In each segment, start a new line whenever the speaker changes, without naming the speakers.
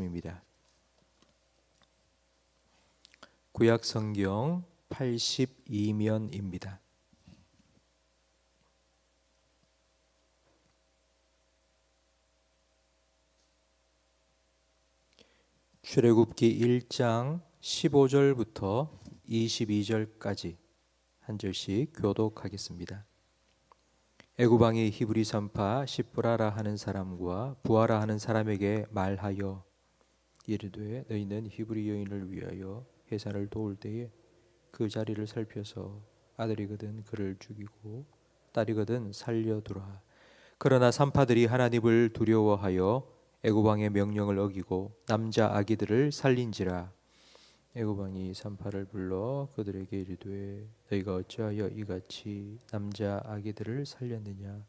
입니다. 구약 성경 82면입니다. 출애굽기 1장 15절부터 22절까지 한 절씩 교독하겠습니다. 애굽 왕이 히브리 산파 시브라라 하는 사람과 부하라 하는 사람에게 말하여 이르되 너희는 히브리 여인을 위하여 해산을 도울 때에 그 자리를 살펴서 아들이거든 그를 죽이고 딸이거든 살려두라. 그러나 산파들이 하나님을 두려워하여 애굽 왕의 명령을 어기고 남자 아기들을 살린지라. 애굽 왕이 산파를 불러 그들에게 이르되 너희가 어찌하여 이같이 남자 아기들을 살렸느냐.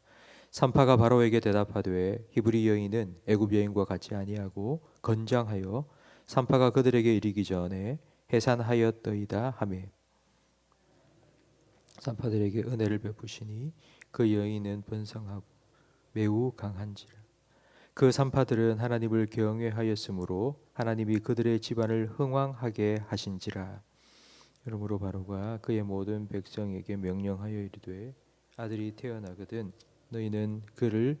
산파가 바로에게 대답하되 히브리 여인은 애굽 여인과 같이 아니하고 건장하여 산파가 그들에게 이르기 전에 해산하였더이다 하매 산파들에게 은혜를 베푸시니 그 여인은 번성하고 매우 강한지라. 그 산파들은 하나님을 경외하였으므로 하나님이 그들의 집안을 흥왕하게 하신지라. 그러므로 바로가 그의 모든 백성에게 명령하여 이르되 아들이 태어나거든 너희는 그를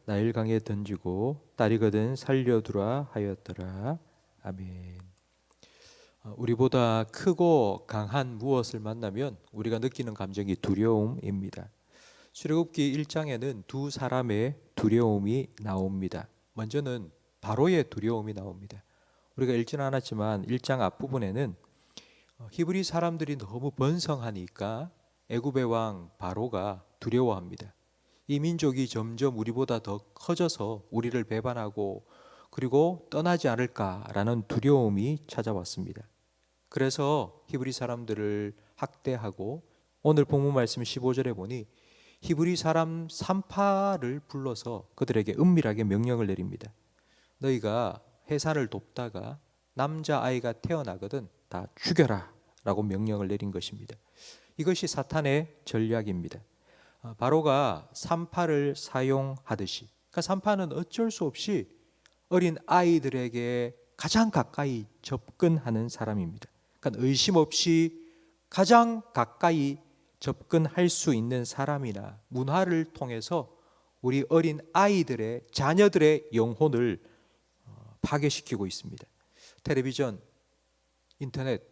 나일강에 던지고 딸이거든 살려두라 하였더라. 아멘. 우리보다 크고 강한 무엇을 만나면 우리가 느끼는 감정이 두려움입니다. 출애굽기 1장에는 두 사람의 두려움이 나옵니다. 먼저는 바로의 두려움이 나옵니다. 우리가 읽지는 않았지만 1장 앞부분에는 히브리 사람들이 너무 번성하니까 애굽의 왕 바로가 두려워합니다. 이 민족이 점점 우리보다 더 커져서 우리를 배반하고 그리고 떠나지 않을까라는 두려움이 찾아왔습니다. 그래서 히브리 사람들을 학대하고 오늘 본문 말씀 15절에 보니 히브리 사람 산파를 불러서 그들에게 은밀하게 명령을 내립니다. 너희가 해산을 돕다가 남자아이가 태어나거든 다 죽여라 라고 명령을 내린 것입니다. 이것이 사탄의 전략입니다. 바로가 산파를 사용하듯이, 그러니까 산파는 어쩔 수 없이 어린 아이들에게 가장 가까이 접근하는 사람입니다. 그러니까 의심 없이 가장 가까이 접근할 수 있는 사람이나 문화를 통해서 우리 어린 아이들의 자녀들의 영혼을 파괴시키고 있습니다. 텔레비전, 인터넷,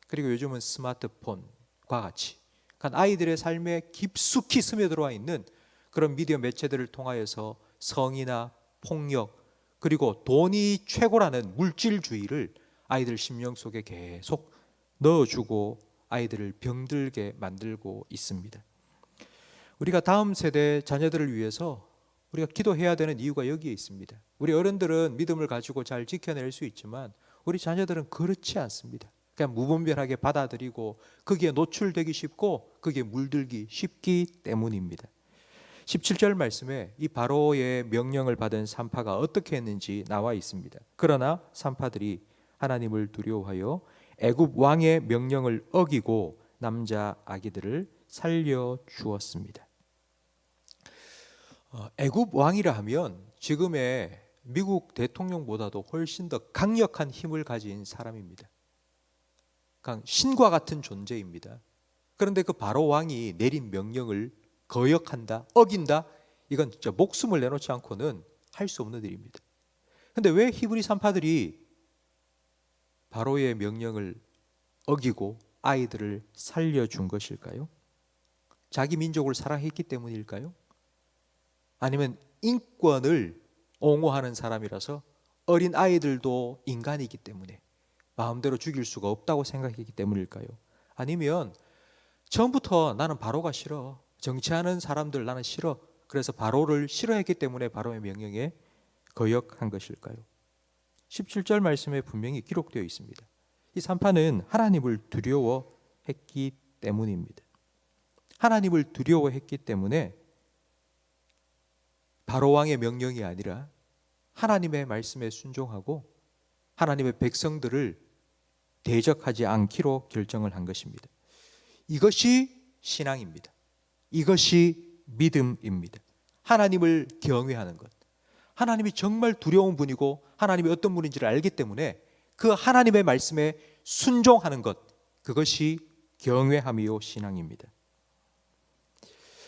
그리고 요즘은 스마트폰과 같이 그러니까 아이들의 삶에 깊숙이 스며들어와 있는 그런 미디어 매체들을 통하여서 성이나 폭력 그리고 돈이 최고라는 물질주의를 아이들 심령 속에 계속 넣어주고 아이들을 병들게 만들고 있습니다. 우리가 다음 세대 자녀들을 위해서 우리가 기도해야 되는 이유가 여기에 있습니다. 우리 어른들은 믿음을 가지고 잘 지켜낼 수 있지만 우리 자녀들은 그렇지 않습니다. 그냥 무분별하게 받아들이고 거기에 노출되기 쉽고 거기에 물들기 쉽기 때문입니다. 17절 말씀에 이 바로의 명령을 받은 산파가 어떻게 했는지 나와 있습니다. 그러나 산파들이 하나님을 두려워하여 애굽 왕의 명령을 어기고 남자 아기들을 살려 주었습니다. 애굽 왕이라 하면 지금의 미국 대통령보다도 훨씬 더 강력한 힘을 가진 사람입니다. 그러니까 신과 같은 존재입니다. 그런데 그 바로 왕이 내린 명령을 거역한다, 어긴다, 이건 진짜 목숨을 내놓지 않고는 할 수 없는 일입니다. 그런데 왜 히브리 산파들이 바로의 명령을 어기고 아이들을 살려준 것일까요? 자기 민족을 사랑했기 때문일까요? 아니면 인권을 옹호하는 사람이라서 어린 아이들도 인간이기 때문에 마음대로 죽일 수가 없다고 생각했기 때문일까요? 아니면 처음부터 나는 바로가 싫어, 정치하는 사람들 나는 싫어, 그래서 바로를 싫어했기 때문에 바로의 명령에 거역한 것일까요? 17절 말씀에 분명히 기록되어 있습니다. 이 산파는 하나님을 두려워했기 때문입니다. 하나님을 두려워했기 때문에 바로 왕의 명령이 아니라 하나님의 말씀에 순종하고 하나님의 백성들을 대적하지 않기로 결정을 한 것입니다. 이것이 신앙입니다. 이것이 믿음입니다. 하나님을 경외하는 것, 하나님이 정말 두려운 분이고 하나님이 어떤 분인지를 알기 때문에 그 하나님의 말씀에 순종하는 것, 그것이 경외함이요 신앙입니다.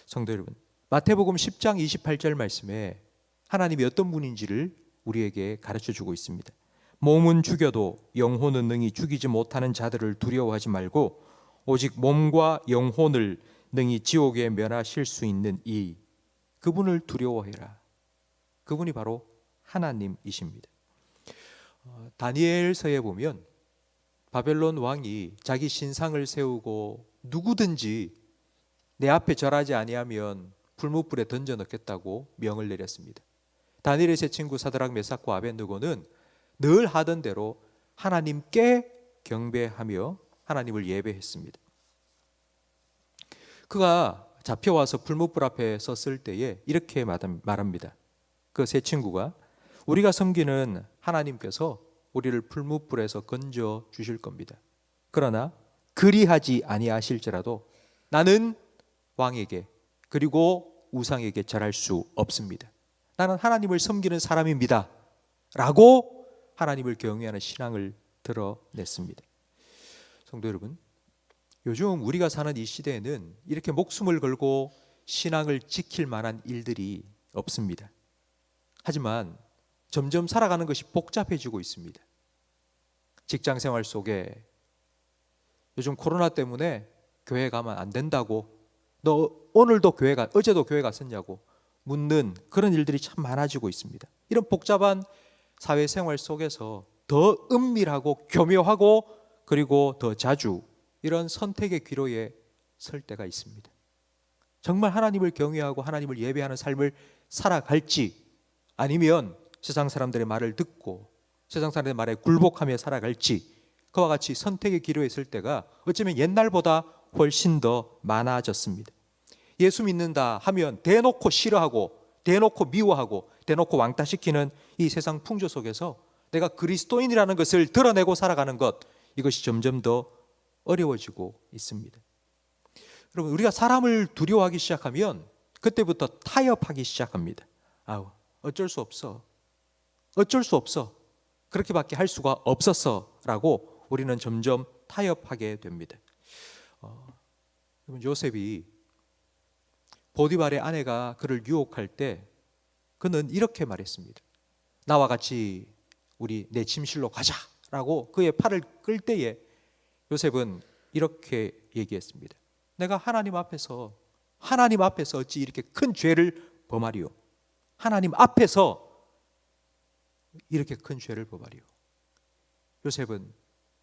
성도 여러분, 마태복음 10장 28절 말씀에 하나님이 어떤 분인지를 우리에게 가르쳐주고 있습니다. 몸은 죽여도 영혼은 능히 죽이지 못하는 자들을 두려워하지 말고 오직 몸과 영혼을 능히 지옥에 면하실 수 있는 그분을 두려워해라. 그분이 바로 하나님이십니다. 다니엘서에 보면 바벨론 왕이 자기 신상을 세우고 누구든지 내 앞에 절하지 아니하면 불못불에 던져 넣겠다고 명을 내렸습니다. 다니엘의 세 친구 사드락 메삭과 아벳느고는 늘 하던 대로 하나님께 경배하며 하나님을 예배했습니다. 그가 잡혀와서 불못불 앞에 섰을 때에 이렇게 말합니다. 그 세 친구가 우리가 섬기는 하나님께서 우리를 불못불에서 건져 주실 겁니다. 그러나 그리하지 아니하실지라도 나는 왕에게 그리고 우상에게 절할 수 없습니다. 나는 하나님을 섬기는 사람입니다. 라고 하나님을 경외하는 신앙을 드러냈습니다. 성도 여러분, 요즘 우리가 사는 이 시대에는 이렇게 목숨을 걸고 신앙을 지킬 만한 일들이 없습니다. 하지만 점점 살아가는 것이 복잡해지고 있습니다. 직장 생활 속에 요즘 코로나 때문에 교회 가면 안 된다고, 너 오늘도 어제도 교회 갔었냐고 묻는 그런 일들이 참 많아지고 있습니다. 이런 복잡한 사회생활 속에서 더 은밀하고 교묘하고 그리고 더 자주 이런 선택의 기로에 설 때가 있습니다. 정말 하나님을 경외하고 하나님을 예배하는 삶을 살아갈지, 아니면 세상 사람들의 말을 듣고 세상 사람들의 말에 굴복하며 살아갈지, 그와 같이 선택의 기로에 설 때가 어쩌면 옛날보다 훨씬 더 많아졌습니다. 예수 믿는다 하면 대놓고 싫어하고 대놓고 미워하고 대놓고 왕따시키는 이 세상 풍조 속에서 내가 그리스도인이라는 것을 드러내고 살아가는 것, 이것이 점점 더 어려워지고 있습니다. 여러분, 우리가 사람을 두려워하기 시작하면 그때부터 타협하기 시작합니다. 어쩔 수 없어. 그렇게밖에 할 수가 없었어 라고 우리는 점점 타협하게 됩니다. 요셉이 보디발의 아내가 그를 유혹할 때 그는 이렇게 말했습니다. 나와 같이 우리 내 침실로 가자라고 그의 팔을 끌 때에 요셉은 이렇게 얘기했습니다. 내가 하나님 앞에서 어찌 이렇게 큰 죄를 범하리요? 하나님 앞에서 이렇게 큰 죄를 범하리요? 요셉은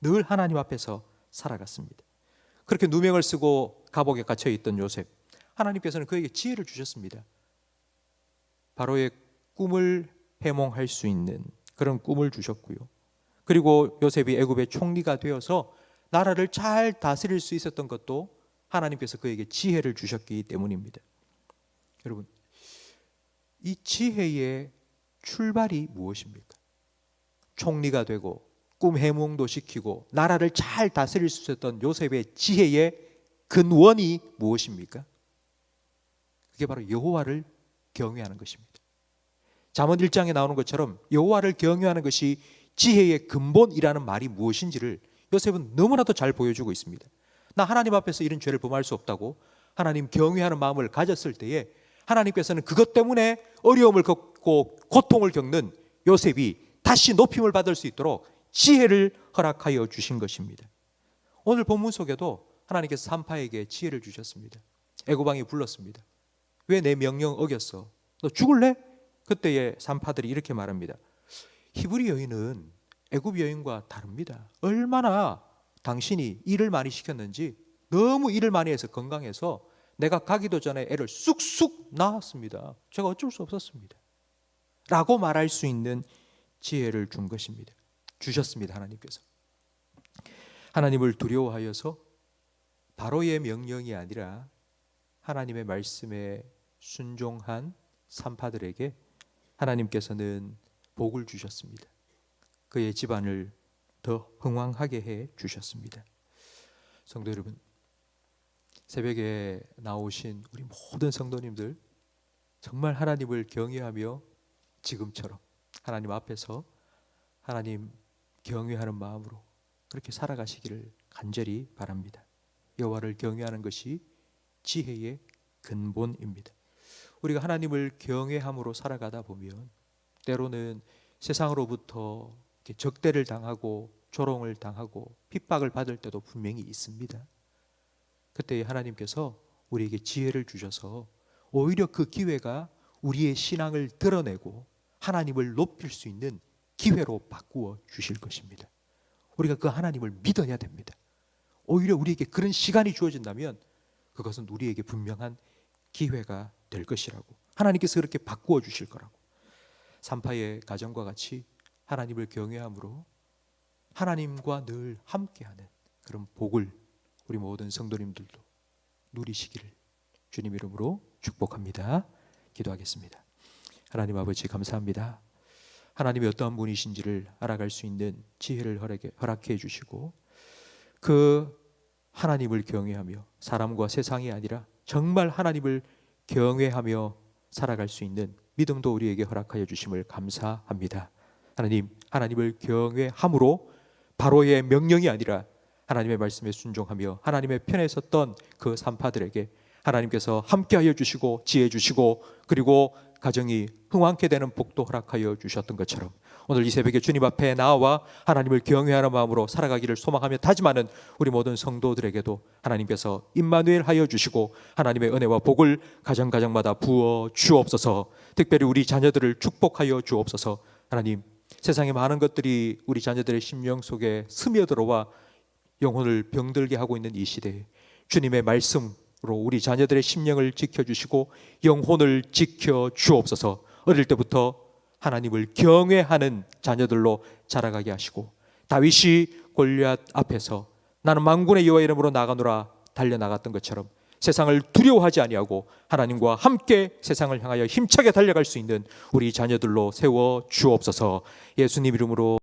늘 하나님 앞에서 살아갔습니다. 그렇게 누명을 쓰고 감옥에 갇혀 있던 요셉, 하나님께서는 그에게 지혜를 주셨습니다. 바로의 꿈을 해몽할 수 있는 그런 꿈을 주셨고요. 그리고 요셉이 애굽의 총리가 되어서 나라를 잘 다스릴 수 있었던 것도 하나님께서 그에게 지혜를 주셨기 때문입니다. 여러분, 이 지혜의 출발이 무엇입니까? 총리가 되고 꿈 해몽도 시키고 나라를 잘 다스릴 수 있었던 요셉의 지혜의 근원이 무엇입니까? 그게 바로 여호와를 경외하는 것입니다. 잠언 1장에 나오는 것처럼 여호와를 경외하는 것이 지혜의 근본이라는 말이 무엇인지를 요셉은 너무나도 잘 보여주고 있습니다. 나 하나님 앞에서 이런 죄를 범할 수 없다고 하나님 경외하는 마음을 가졌을 때에 하나님께서는 그것 때문에 어려움을 겪고 고통을 겪는 요셉이 다시 높임을 받을 수 있도록 지혜를 허락하여 주신 것입니다. 오늘 본문 속에도 하나님께서 산파에게 지혜를 주셨습니다. 애굽왕이 불렀습니다. 왜 내 명령 어겼어? 너 죽을래? 그때의 산파들이 이렇게 말합니다. 히브리 여인은 애굽 여인과 다릅니다. 얼마나 당신이 일을 많이 시켰는지, 너무 일을 많이 해서 건강해서 내가 가기도 전에 애를 쑥쑥 낳았습니다. 제가 어쩔 수 없었습니다. 라고 말할 수 있는 지혜를 준 것입니다. 주셨습니다. 하나님께서. 하나님을 두려워하여서 바로의 명령이 아니라 하나님의 말씀에 순종한 산파들에게 하나님께서는 복을 주셨습니다. 그의 집안을 더 흥왕하게 해 주셨습니다. 성도 여러분, 새벽에 나오신 우리 모든 성도님들, 정말 하나님을 경외하며 지금처럼 하나님 앞에서 하나님 경외하는 마음으로 그렇게 살아가시기를 간절히 바랍니다. 여호와를 경외하는 것이 지혜의 근본입니다. 우리가 하나님을 경외함으로 살아가다 보면 때로는 세상으로부터 이렇게 적대를 당하고 조롱을 당하고 핍박을 받을 때도 분명히 있습니다. 그때 하나님께서 우리에게 지혜를 주셔서 오히려 그 기회가 우리의 신앙을 드러내고 하나님을 높일 수 있는 기회로 바꾸어 주실 것입니다. 우리가 그 하나님을 믿어야 됩니다. 오히려 우리에게 그런 시간이 주어진다면 그것은 우리에게 분명한 기회가 될 것이라고, 하나님께서 그렇게 바꾸어 주실 거라고. 산파의 가정과 같이 하나님을 경외함으로 하나님과 늘 함께하는 그런 복을 우리 모든 성도님들도 누리시기를 주님 이름으로 축복합니다. 기도하겠습니다. 하나님 아버지 감사합니다. 하나님이 어떠한 분이신지를 알아갈 수 있는 지혜를 허락해 주시고 그 하나님을 경외하며 사람과 세상이 아니라 정말 하나님을 경외하며 살아갈 수 있는 믿음도 우리에게 허락하여 주심을 감사합니다. 하나님, 하나님을 경외함으로 바로의 명령이 아니라 하나님의 말씀에 순종하며 하나님의 편에 섰던 그 산파들에게 하나님께서 함께하여 주시고 지혜 주시고 그리고 가정이 흥왕케 되는 복도 허락하여 주셨던 것처럼 오늘 이 새벽에 주님 앞에 나와 하나님을 경외하는 마음으로 살아가기를 소망하며 다짐하는 우리 모든 성도들에게도 하나님께서 임마누엘 하여 주시고 하나님의 은혜와 복을 가정가정마다 부어 주옵소서. 특별히 우리 자녀들을 축복하여 주옵소서. 하나님, 세상의 많은 것들이 우리 자녀들의 심령 속에 스며들어와 영혼을 병들게 하고 있는 이 시대에 주님의 말씀으로 우리 자녀들의 심령을 지켜주시고 영혼을 지켜 주옵소서. 어릴 때부터 하나님을 경외하는 자녀들로 자라가게 하시고 다윗이 골리앗 앞에서 나는 만군의 여호와 이름으로 나가노라 달려나갔던 것처럼 세상을 두려워하지 아니하고 하나님과 함께 세상을 향하여 힘차게 달려갈 수 있는 우리 자녀들로 세워 주옵소서. 예수님 이름으로